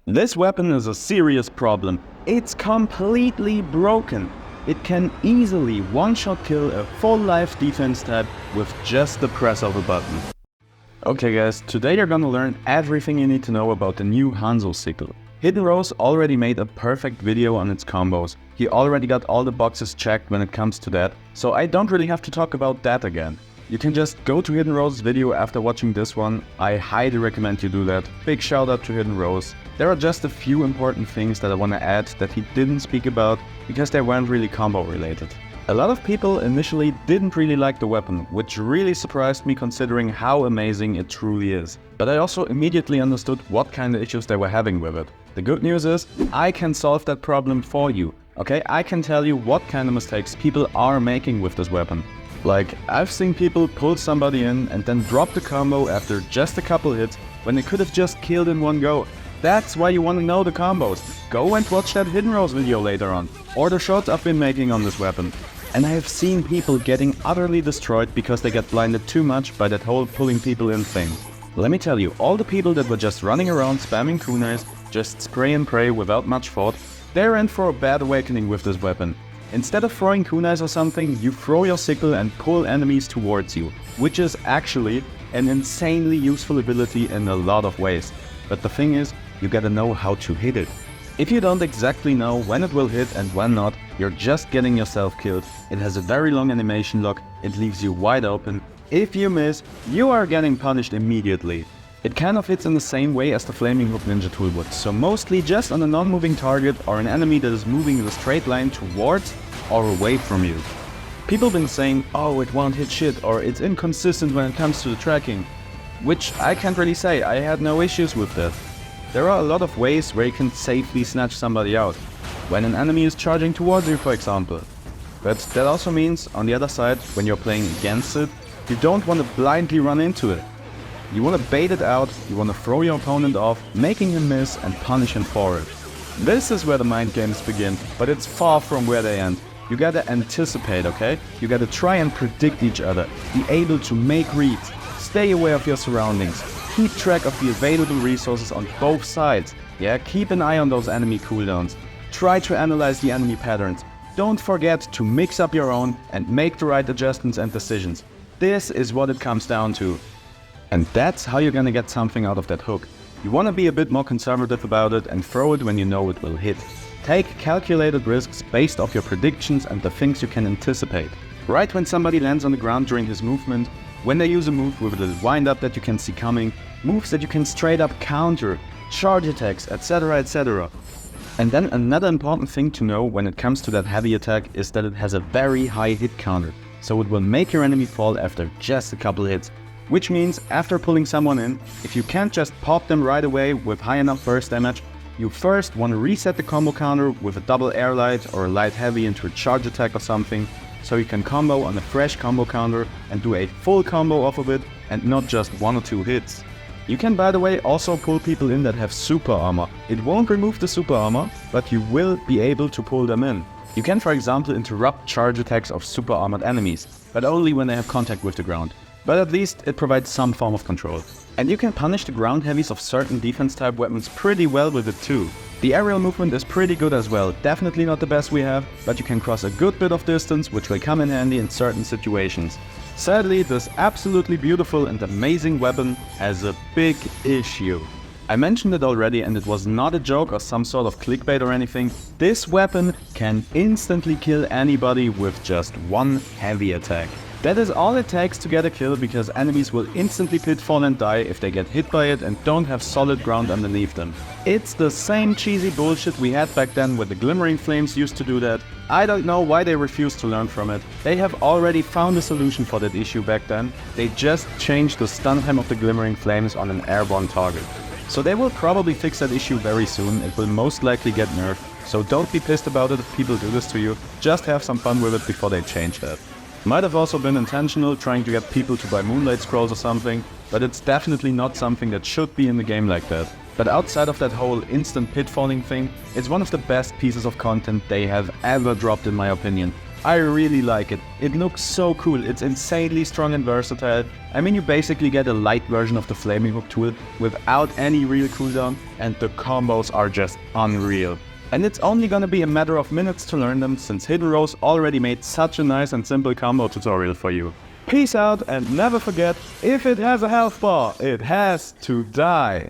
This weapon is a serious problem. It's completely broken. It can easily one-shot kill a full life defense type with just the press of a button. Okay guys, today you're gonna learn everything you need to know about the new Hanzo Sickle. Hidden Rose already made a perfect video on its combos. He already got all the boxes checked when it comes to that, so I don't really have to talk about that again. You can just go to Hidden Rose's video after watching this one. I highly recommend you do that. Big shout out to Hidden Rose. There are just a few important things that I want to add that he didn't speak about because they weren't really combo related. A lot of people initially didn't really like the weapon, which really surprised me considering how amazing it truly is. But I also immediately understood what kind of issues they were having with it. The good news is, I can solve that problem for you. Okay, I can tell you what kind of mistakes people are making with this weapon. Like, I've seen people pull somebody in and then drop the combo after just a couple hits when they could have just killed in one go. That's why you want to know the combos. Go and watch that Hidden Rose video later on, or the shorts I've been making on this weapon. And I have seen people getting utterly destroyed because they get blinded too much by that whole pulling people in thing. Let me tell you, all the people that were just running around spamming kunais, just spray and pray without much thought, they're in for a bad awakening with this weapon. Instead of throwing kunais or something, you throw your sickle and pull enemies towards you, which is actually an insanely useful ability in a lot of ways. But the thing is, you gotta know how to hit it. If you don't exactly know when it will hit and when not, you're just getting yourself killed. It has a very long animation lock, it leaves you wide open. If you miss, you are getting punished immediately. It kind of hits in the same way as the Flaming Hook Ninja tool would, so mostly just on a non-moving target or an enemy that is moving in a straight line towards or away from you. People been saying, oh, it won't hit shit, or it's inconsistent when it comes to the tracking. Which I can't really say, I had no issues with that. There are a lot of ways where you can safely snatch somebody out. When an enemy is charging towards you, for example. But that also means, on the other side, when you're playing against it, you don't want to blindly run into it. You want to bait it out, you want to throw your opponent off, making him miss and punish him for it. This is where the mind games begin, but it's far from where they end. You gotta anticipate, okay? You gotta try and predict each other, be able to make reads, stay aware of your surroundings, keep track of the available resources on both sides. Yeah, keep an eye on those enemy cooldowns. Try to analyze the enemy patterns. Don't forget to mix up your own and make the right adjustments and decisions. This is what it comes down to. And that's how you're gonna get something out of that hook. You wanna be a bit more conservative about it and throw it when you know it will hit. Take calculated risks based off your predictions and the things you can anticipate. Right when somebody lands on the ground during his movement, when they use a move with a little wind up that you can see coming, moves that you can straight up counter, charge attacks, etc, etc. And then another important thing to know when it comes to that heavy attack is that it has a very high hit counter, so it will make your enemy fall after just a couple hits. Which means after pulling someone in, if you can't just pop them right away with high enough burst damage, you first want to reset the combo counter with a double air light or a light heavy into a charge attack or something, so you can combo on a fresh combo counter and do a full combo off of it and not just 1 or 2 hits. You can, by the way, also pull people in that have super armor. It won't remove the super armor, but you will be able to pull them in. You can, for example, interrupt charge attacks of super armored enemies, but only when they have contact with the ground. But at least it provides some form of control. And you can punish the ground heavies of certain defense type weapons pretty well with it too. The aerial movement is pretty good as well, definitely not the best we have, but you can cross a good bit of distance which will come in handy in certain situations. Sadly, this absolutely beautiful and amazing weapon has a big issue. I mentioned it already and it was not a joke or some sort of clickbait or anything. This weapon can instantly kill anybody with just one heavy attack. That is all it takes to get a kill because enemies will instantly pitfall and die if they get hit by it and don't have solid ground underneath them. It's the same cheesy bullshit we had back then where the Glimmering Flames used to do that. I don't know why they refused to learn from it. They have already found a solution for that issue back then. They just changed the stun time of the Glimmering Flames on an airborne target. So they will probably fix that issue very soon. It will most likely get nerfed. So don't be pissed about it if people do this to you. Just have some fun with it before they change that. Might have also been intentional, trying to get people to buy Moonlight Scrolls or something, but it's definitely not something that should be in the game like that. But outside of that whole instant pitfalling thing, it's one of the best pieces of content they have ever dropped in my opinion. I really like it. It looks so cool. It's insanely strong and versatile. I mean, you basically get a light version of the flaming hook tool without any real cooldown, and the combos are just unreal. And it's only gonna be a matter of minutes to learn them, since Hidden Rose already made such a nice and simple combo tutorial for you. Peace out, and never forget, if it has a health bar, it has to die.